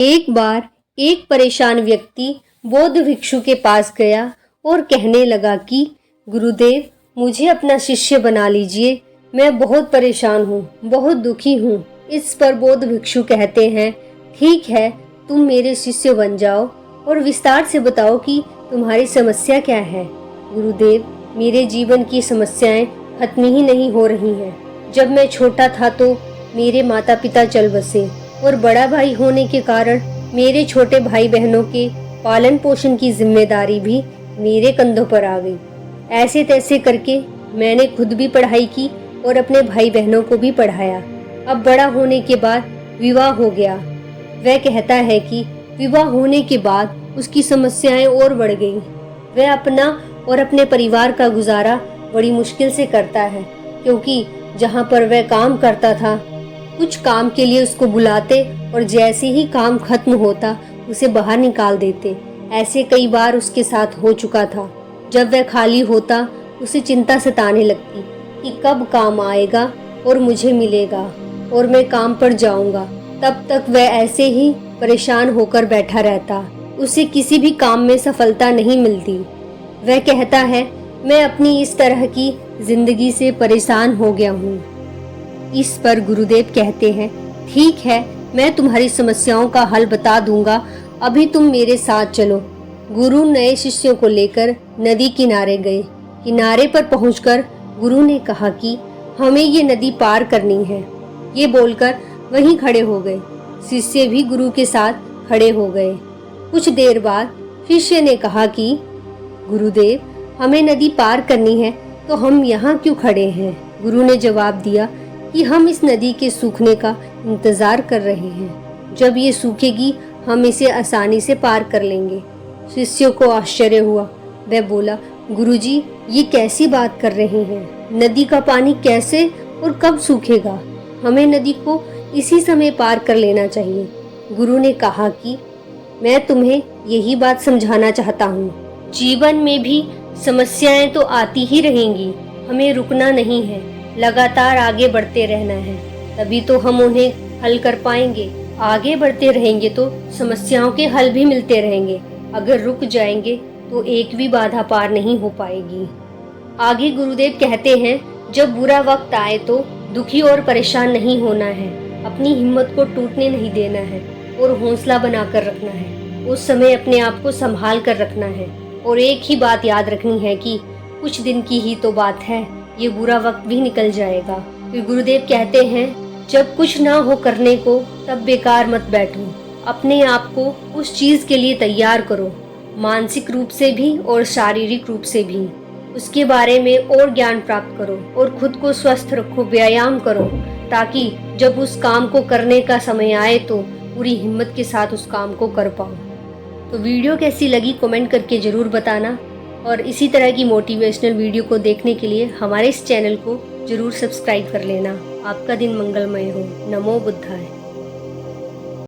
एक बार एक परेशान व्यक्ति बौद्ध भिक्षु के पास गया और कहने लगा कि गुरुदेव, मुझे अपना शिष्य बना लीजिए। मैं बहुत परेशान हूँ, बहुत दुखी हूँ। इस पर बौद्ध भिक्षु कहते हैं, ठीक है, तुम मेरे शिष्य बन जाओ और विस्तार से बताओ कि तुम्हारी समस्या क्या है। गुरुदेव, मेरे जीवन की समस्याएं खत्म ही नहीं हो रही हैं। जब मैं छोटा था तो मेरे माता पिता चल बसे और बड़ा भाई होने के कारण मेरे छोटे भाई बहनों के पालन पोषण की जिम्मेदारी भी मेरे कंधों पर आ गई। ऐसे तैसे करके मैंने खुद भी पढ़ाई की और अपने भाई बहनों को भी पढ़ाया। अब बड़ा होने के बाद विवाह हो गया। वह कहता है कि विवाह होने के बाद उसकी समस्याएं और बढ़ गई। वह अपना और अपने परिवार का गुजारा बड़ी मुश्किल से करता है, क्योंकि जहाँ पर वह काम करता था, कुछ काम के लिए उसको बुलाते और जैसे ही काम खत्म होता उसे बाहर निकाल देते। ऐसे कई बार उसके साथ हो चुका था। जब वह खाली होता उसे चिंता सताने लगती कि कब काम आएगा और मुझे मिलेगा और मैं काम पर जाऊंगा। तब तक वह ऐसे ही परेशान होकर बैठा रहता। उसे किसी भी काम में सफलता नहीं मिलती। वह कहता है, मैं अपनी इस तरह की जिंदगी से परेशान हो गया हूँ। इस पर गुरुदेव कहते हैं, ठीक है, मैं तुम्हारी समस्याओं का हल बता दूंगा, अभी तुम मेरे साथ चलो। गुरु नए शिष्यों को लेकर नदी किनारे गए। किनारे पर पहुंचकर गुरु ने कहा कि हमें ये नदी पार करनी है। ये बोलकर वहीं खड़े हो गए। शिष्य भी गुरु के साथ खड़े हो गए। कुछ देर बाद शिष्य ने कहा कि गुरुदेव, हमें नदी पार करनी है तो हम यहाँ क्यों खड़े हैं? गुरु ने जवाब दिया कि हम इस नदी के सूखने का इंतजार कर रहे हैं। जब ये सूखेगी हम इसे आसानी से पार कर लेंगे। शिष्य को आश्चर्य हुआ। वह बोला, गुरुजी, ये कैसी बात कर रहे हैं? नदी का पानी कैसे और कब सूखेगा? हमें नदी को इसी समय पार कर लेना चाहिए। गुरु ने कहा कि मैं तुम्हें यही बात समझाना चाहता हूँ। जीवन में भी समस्याएं तो आती ही रहेंगी, हमें रुकना नहीं है, लगातार आगे बढ़ते रहना है, तभी तो हम उन्हें हल कर पाएंगे। आगे बढ़ते रहेंगे तो समस्याओं के हल भी मिलते रहेंगे। अगर रुक जाएंगे तो एक भी बाधा पार नहीं हो पाएगी। आगे गुरुदेव कहते हैं, जब बुरा वक्त आए तो दुखी और परेशान नहीं होना है, अपनी हिम्मत को टूटने नहीं देना है और हौसला बनाकर रखना है। उस समय अपने आप को संभाल कर रखना है और एक ही बात याद रखनी है कि कुछ दिन की ही तो बात है, ये बुरा वक्त भी निकल जाएगा। फिर गुरुदेव कहते हैं, जब कुछ ना हो करने को तब बेकार मत बैठो, अपने आप को उस चीज के लिए तैयार करो, मानसिक रूप से भी और शारीरिक रूप से भी। उसके बारे में और ज्ञान प्राप्त करो और खुद को स्वस्थ रखो, व्यायाम करो, ताकि जब उस काम को करने का समय आए तो पूरी हिम्मत के साथ उस काम को कर पाओ। तो वीडियो कैसी लगी कमेंट करके जरूर बताना और इसी तरह की मोटिवेशनल वीडियो को देखने के लिए हमारे इस चैनल को जरूर सब्सक्राइब कर लेना। आपका दिन मंगलमय हो। नमो बुद्धाय।